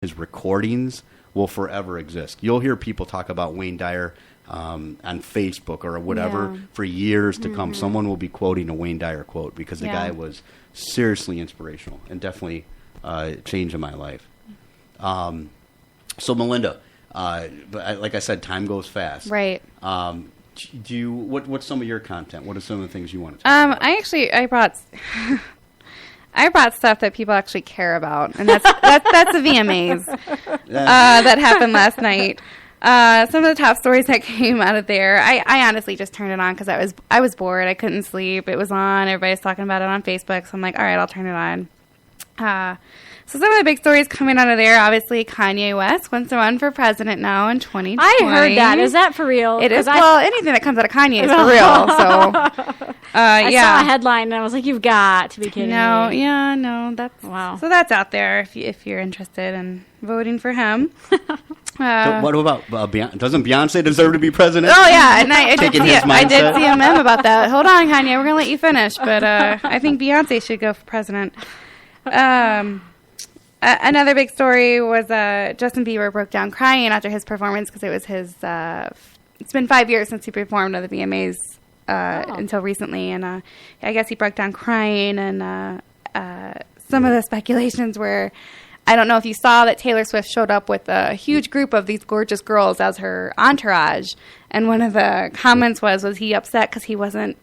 his recordings will forever exist. You'll hear people talk about Wayne Dyer on Facebook or whatever for years to come. Someone will be quoting a Wayne Dyer quote because the guy was seriously inspirational and definitely changed in my life. So Melinda, like I said, time goes fast. Right. Do you what's some of your content? What are some of the things you want to talk about? I brought stuff that people actually care about, and that's the VMAs that happened last night. Some of the top stories that came out of there, I honestly just turned it on because I was bored. I couldn't sleep. It was on. Everybody's talking about it on Facebook, so I'm like, all right, I'll turn it on. So some of the big stories coming out of there, obviously Kanye West wants to run for president now in 2020. I heard that. Is that for real? It is. Well, anything that comes out of Kanye is for real. So, I saw a headline and I was like, "You've got to be kidding me!" No, that's wow. So that's out there if you're interested in voting for him. What about Beyonce? Doesn't Beyonce deserve to be president? Oh yeah, and I did mindset? see a meme about that. Hold on, Kanye, we're gonna let you finish, but I think Beyonce should go for president. Another big story was Justin Bieber broke down crying after his performance because it was his. It's been 5 years since he performed at the VMAs until recently, and I guess he broke down crying. And some of the speculations were, I don't know if you saw that Taylor Swift showed up with a huge group of these gorgeous girls as her entourage, and one of the comments was he upset because he wasn't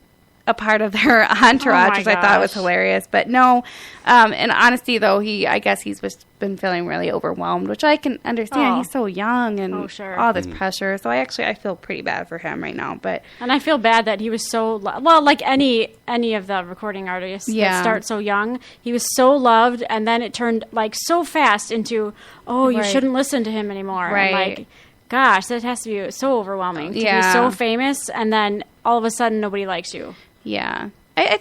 a part of their entourage, which I thought was hilarious. But no, in honesty, though, I guess he's just been feeling really overwhelmed, which I can understand. He's so young and all this pressure. So I feel pretty bad for him right now. And I feel bad that he was so like any of the recording artists that start so young. He was so loved, and then it turned like so fast into you shouldn't listen to him anymore. Right. And, like, gosh, that has to be so overwhelming to be so famous, and then all of a sudden nobody likes you. Yeah. I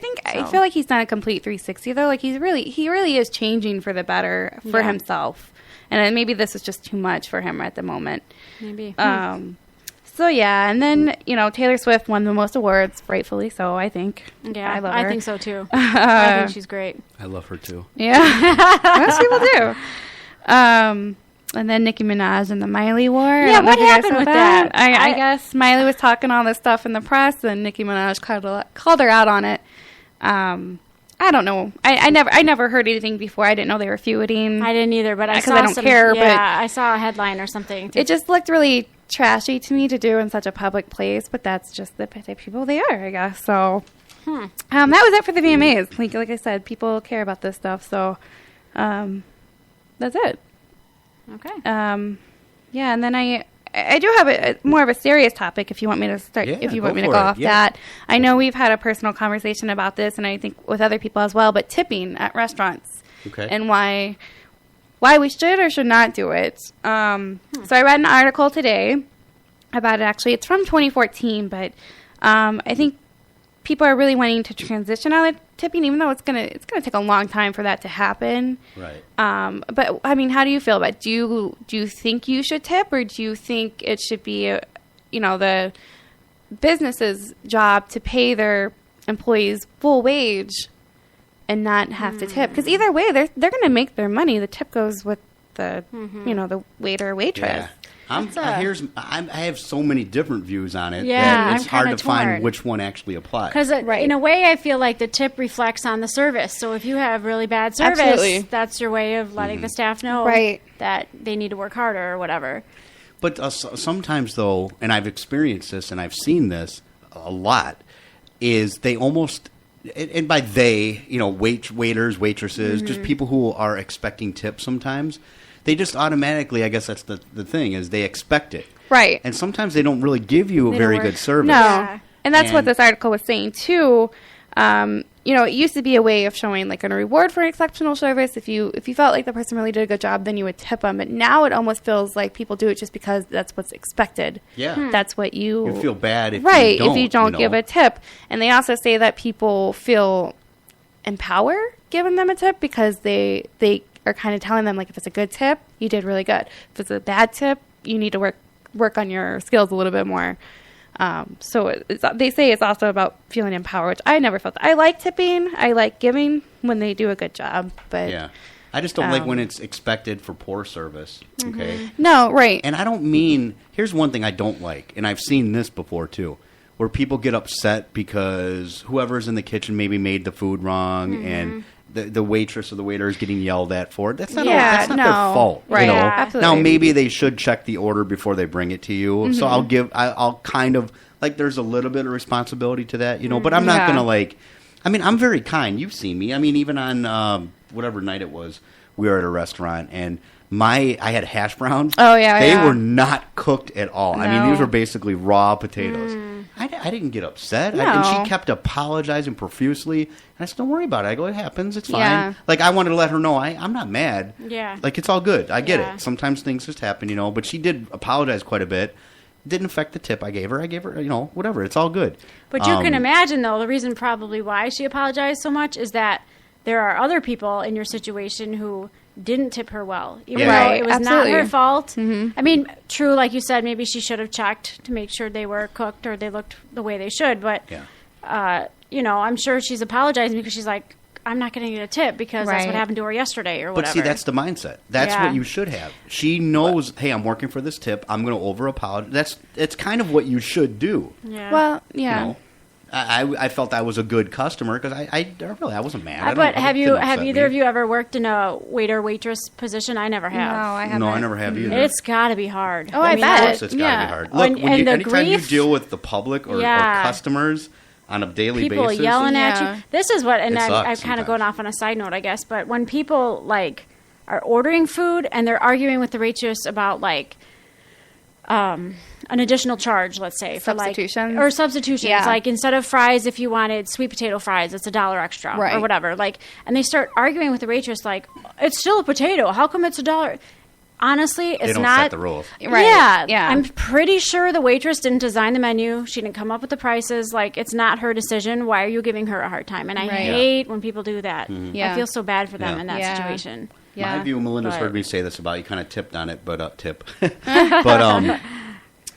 feel like he's done a complete 360 though. Like he really is changing for the better for himself. And maybe this is just too much for him at the moment. Maybe. So yeah, and then, Taylor Swift won the most awards, rightfully so, I think. Yeah, I love her. I think so too. I think she's great. I love her too. Yeah. Most people do. And then Nicki Minaj and the Miley war. Yeah, what happened with that? I guess Miley was talking all this stuff in the press, and Nicki Minaj called her out on it. I don't know. I never heard anything before. I didn't know they were feuding. I didn't either, but I don't care. Yeah, but I saw a headline or something. It just looked really trashy to me to do in such a public place, but that's just the type of people they are, I guess. So that was it for the VMAs. Like I said, people care about this stuff, so that's it. Okay. Yeah, and then I do have a more of a serious topic if you want me to start. If you want me to go off that, I know we've had a personal conversation about this, and I think with other people as well. But tipping at restaurants, and why we should or should not do it. So I read an article today about it. Actually, it's from 2014, but I think people are really wanting to transition out of tipping, even though it's gonna take a long time for that to happen. Right. But I mean, how do you feel about it? Do you think you should tip, or do you think it should be, the business's job to pay their employees full wage and not have to tip? Because either way, they're going to make their money. The tip goes with the the waiter or waitress. Yeah. I have so many different views on it that it's hard to find which one actually applies. Because in a way, I feel like the tip reflects on the service. So if you have really bad service, that's your way of letting the staff know that they need to work harder or whatever. But sometimes, though, and I've experienced this and I've seen this a lot, is they almost, and by they, waiters, waitresses, just people who are expecting tips sometimes, they just automatically, I guess that's the thing, is they expect it. Right. And sometimes they don't really give you a very good service. No. Yeah. And that's what this article was saying, too. It used to be a way of showing, like, a reward for exceptional service. If you felt like the person really did a good job, then you would tip them. But now it almost feels like people do it just because that's what's expected. Yeah. That's what you feel bad if you don't give a tip. And they also say that people feel empowered giving them a tip because they are kind of telling them, like, if it's a good tip, you did really good. If it's a bad tip, you need to work on your skills a little bit more. So they say it's also about feeling empowered, which I never felt that. I like tipping. I like giving when they do a good job. But yeah. I just don't like when it's expected for poor service. Okay. No, right. And I don't mean. Here's one thing I don't like, and I've seen this before too, where people get upset because whoever's in the kitchen maybe made the food wrong, and the waitress or the waiter is getting yelled at for it. That's not their fault. Right. You know? Yeah, absolutely. Now maybe they should check the order before they bring it to you. So I'll kind of like there's a little bit of responsibility to that, you know. But I'm not gonna like. I mean, I'm very kind. You've seen me. I mean, even on whatever night it was, we were at a restaurant and. I had hash browns. Oh, yeah, They were not cooked at all. No. I mean, these were basically raw potatoes. I didn't get upset. No. And she kept apologizing profusely. And I said, don't worry about it. I go, it happens. It's fine. Yeah. Like, I wanted to let her know I'm not mad. Yeah. Like, it's all good. I get it. Sometimes things just happen, you know. But she did apologize quite a bit. Didn't affect the tip I gave her. I gave her, you know, whatever. It's all good. But you can imagine, though, the reason probably why she apologized so much is that there are other people in your situation who didn't tip her well, even though it was not her fault. I mean, true, like you said, maybe she should have checked to make sure they were cooked or they looked the way they should. But, you know, I'm sure she's apologizing because she's like, I'm not going to get a tip because that's what happened to her yesterday or whatever. But see, that's the mindset. That's what you should have. She knows, hey, I'm working for this tip. I'm going to over-apologize. It's kind of what you should do. Yeah. Well, yeah. You know? I felt I was a good customer because I wasn't mad. But have either of you ever worked in a waiter waitress position? I never have. No, I haven't. No, I never have either. It's got to be hard. Oh, I bet. Of course, it's got to be hard. Look, anytime you deal with the public or customers on a daily basis, people yelling at you. This is what, and I'm kind of going off on a side note, I guess. But when people like are ordering food and they're arguing with the waitress about like. An additional charge, let's say, for substitutions. Or substitutions. Yeah. Like instead of fries, if you wanted sweet potato fries, it's $1 extra or whatever. Like, and they start arguing with the waitress, like, it's still a potato. How come it's $1? Honestly, it's they don't not. Set the rules. Right. Yeah. I'm pretty sure the waitress didn't design the menu. She didn't come up with the prices. Like, it's not her decision. Why are you giving her a hard time? And I hate when people do that. Yeah. I feel so bad for them in that situation. Yeah. My view, Melinda's heard me say this about you, kind of tipped on it, but but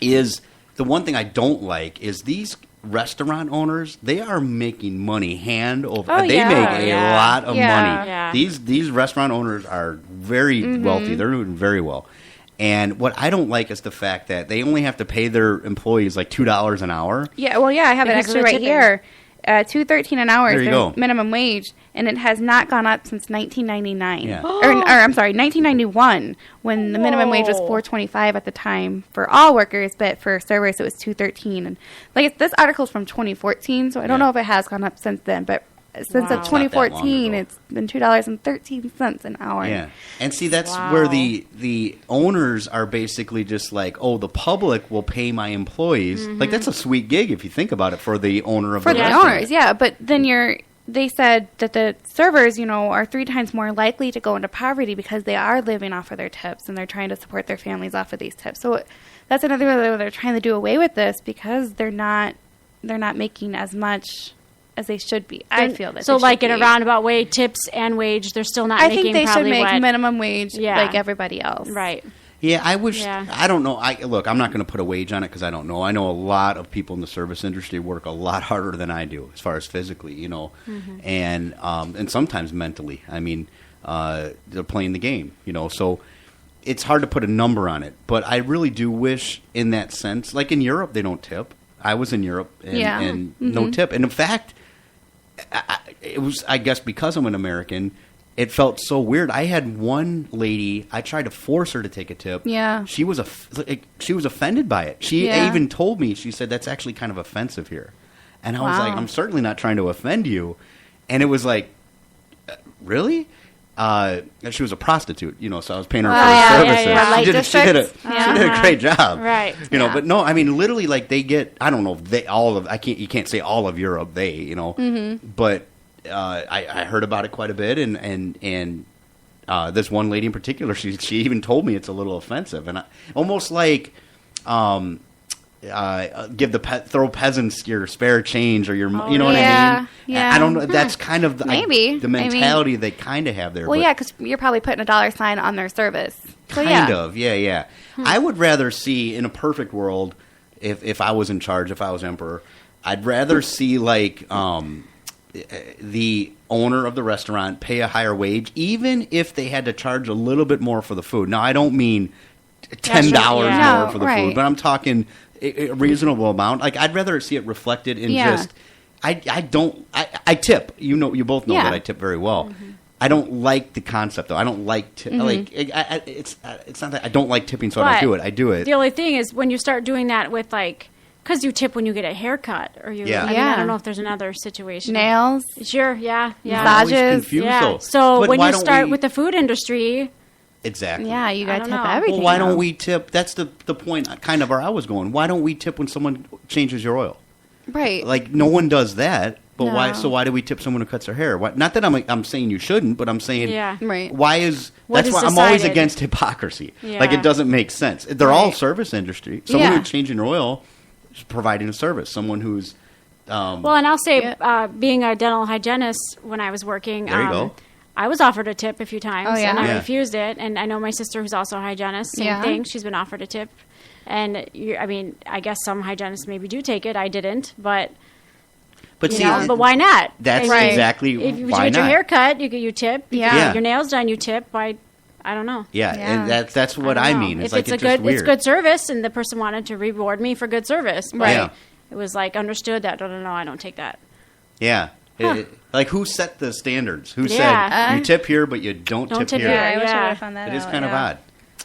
is the one thing I don't like is these restaurant owners. They are making money hand over. They make a lot of money. Yeah. These restaurant owners are very wealthy. They're doing very well. And what I don't like is the fact that they only have to pay their employees like $2 an hour. Yeah, well, I have it actually right here. $2.13 an hour is their minimum wage, and it has not gone up since 1999. Yeah. or I'm sorry, 1991, when the minimum wage was $4.25 at the time for all workers, but for servers it was $2.13. And like this article is from 2014, so I don't know if it has gone up since then, but since 2014, it's been $2.13 an hour. Yeah, and see that's where the owners are basically just like, oh, the public will pay my employees. Like that's a sweet gig if you think about it for the owner of the restaurant. For the owners, yeah. But then they said that the servers, are 3 times more likely to go into poverty because they are living off of their tips and they're trying to support their families off of these tips. So that's another way they're trying to do away with this because they're not making as much as they should be. I feel that. So, like in a roundabout way, tips and wage, they're still not making. I think they should make minimum wage like everybody else. Right. Yeah, I wish. Yeah. I don't know. Look, I'm not going to put a wage on it because I don't know. I know a lot of people in the service industry work a lot harder than I do, as far as physically, and sometimes mentally. I mean, they're playing the game, So it's hard to put a number on it, but I really do wish, in that sense, like in Europe, they don't tip. I was in Europe and no tip, and in fact. It was, I guess, because I'm an American, it felt so weird. I had one lady. I tried to force her to take a tip. Yeah, she was offended by it. She even told me. She said that's actually kind of offensive here, and I was like, I'm certainly not trying to offend you. And it was like, really? She was a prostitute, so I was paying her for her services. Yeah. She did a great job, right? But no, I mean, literally, like they get. I don't know. You can't say all of Europe. But I heard about it quite a bit, and this one lady in particular, she even told me it's a little offensive, and almost like. Throw peasants your spare change or your what I mean? Yeah. I don't know. That's kind of the mentality Maybe. They kind of have there. Well, yeah, because you're probably putting a $sign on their service. So, kind of, yeah. I would rather see, in a perfect world, if I was in charge, if I was emperor, I'd rather see like the owner of the restaurant pay a higher wage, even if they had to charge a little bit more for the food. Now, I don't mean $10 more for the food, but I'm talking a reasonable amount. Like, I'd rather see it reflected in just. I tip. You both know that I tip very well. Mm-hmm. I don't like the concept, though. I don't like it's not that I don't like tipping, so I don't do it. I do it. The only thing is when you start doing that with because you tip when you get a haircut, or you. Yeah. I don't know if there's another situation. Nails. Sure. Yeah. Massages. So when you start with the food industry. Exactly. Yeah, you got to tip everything. Well, why don't we tip? That's the point. Kind of where I was going. Why don't we tip when someone changes your oil? Right. Like, no one does that. But why? So why do we tip someone who cuts their hair? Not that I'm saying you shouldn't, but I'm saying why is that's why I'm always against hypocrisy. Yeah. Like, it doesn't make sense. They're all service industry. Someone who's changing oil is providing a service. Someone who's well, and I'll say being a dental hygienist when I was working, there you go. I was offered a tip a few times, and I refused it. And I know my sister, who's also a hygienist, same thing. She's been offered a tip, and I guess some hygienists maybe do take it. I didn't, but. But why not? That's exactly if you why get your hair cut, you tip. Yeah. Your nails done, you tip. Why? I don't know. Yeah, and that's what I mean. It's it's good service, and the person wanted to reward me for good service, but it was understood that no, I don't take that. Yeah. Huh. Who set the standards? Who said you tip here, but you don't tip here? Yeah, I wish I would have found that out. It is kind of odd.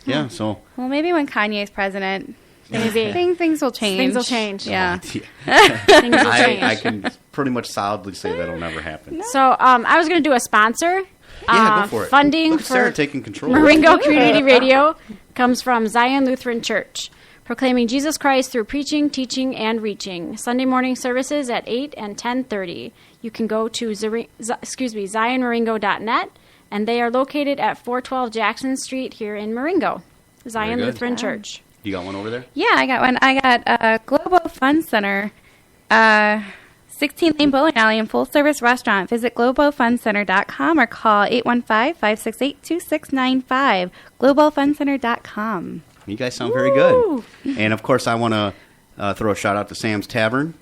Yeah, so. Well, maybe when Kanye's president, maybe things will change. Things will change. Yeah. Things will change. I can pretty much solidly say that'll never happen. No. So I was going to do a sponsor. Go for it. Funding for Sarah taking control. Marengo Community Radio comes from Zion Lutheran Church, proclaiming Jesus Christ through preaching, teaching, and reaching. Sunday morning services at 8 and 10:30. You can go to zionmarengo.net, and they are located at 412 Jackson Street here in Marengo. Zion Lutheran Church. You got one over there? Yeah, I got one. I got Global Fun Center, 16 Lane Bowling Alley and full service restaurant. Visit globalfuncenter.com or call 815-568-2695. globalfuncenter.com. You guys sound very good. And, of course, I want to throw a shout-out to Sam's Tavern.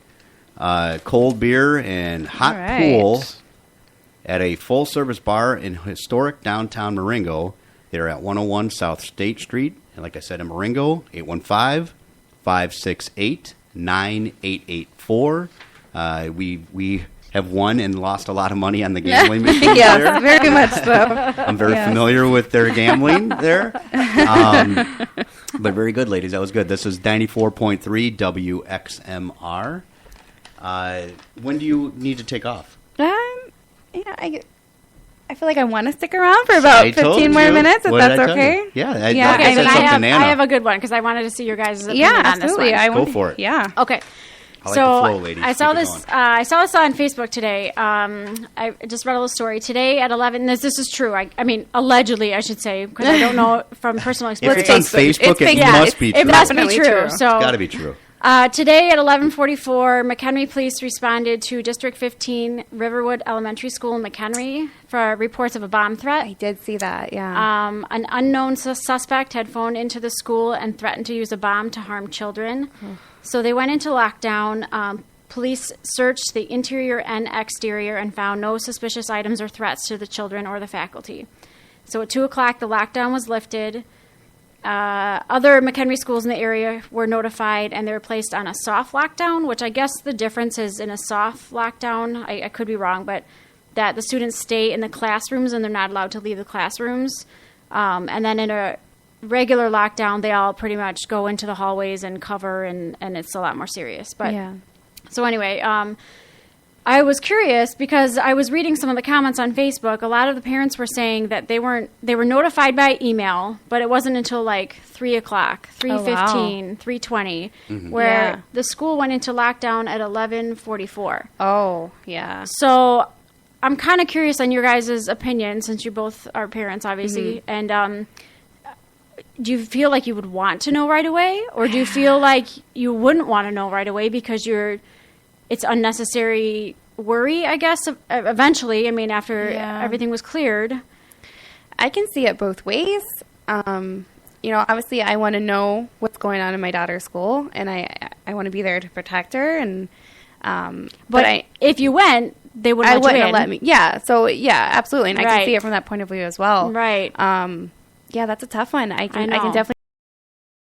Cold beer and hot pool at a full-service bar in historic downtown Marengo. They're at 101 South State Street. And like I said, in Marengo, 815-568-9884. We have won and lost a lot of money on the gambling machine there. Very much so. I'm very familiar with their gambling there. But very good, ladies. That was good. This is 94.3 WXMR. When do you need to take off? I feel like I want to stick around for about 15 more minutes, if that's okay. Yeah, I have a good one because I wanted to see your guys' opinion on this one. Go for it. Yeah. Okay. I like the flow, ladies. I saw this on Facebook today. I just read a little story today at 11. This is true. I mean, allegedly, I should say, because I don't know from personal experience. If it's on Facebook, it must be true. It must be true. It's got to be true. Today at 11:44, McHenry Police responded to District 15 Riverwood Elementary School in McHenry for reports of a bomb threat. I did see that, yeah. An unknown suspect had phoned into the school and threatened to use a bomb to harm children. So they went into lockdown. Police searched the interior and exterior and found no suspicious items or threats to the children or the faculty. So at 2 o'clock, the lockdown was lifted. Other McHenry schools in the area were notified, and they were placed on a soft lockdown, which I guess the difference is in a soft lockdown, I could be wrong, but that the students stay in the classrooms and they're not allowed to leave the classrooms. And then in a regular lockdown, they all pretty much go into the hallways and cover, and it's a lot more serious. But so anyway, I was curious because I was reading some of the comments on Facebook. A lot of the parents were saying that they were notified by email, but it wasn't until like 3 o'clock, 3:15, 3:20, where the school went into lockdown at 11:44. Oh, yeah. So I'm kind of curious on your guys' opinion, since you both are parents, obviously. And do you feel like you would want to know right away, or do you feel like you wouldn't want to know right away because it's unnecessary worry, I guess, eventually. I mean, after everything was cleared. I can see it both ways. Obviously I want to know what's going on in my daughter's school, and I want to be there to protect her. And but if you went, they wouldn't have let me. Yeah. So yeah, absolutely, and I can see it from that point of view as well. Right. Yeah, that's a tough one. I can definitely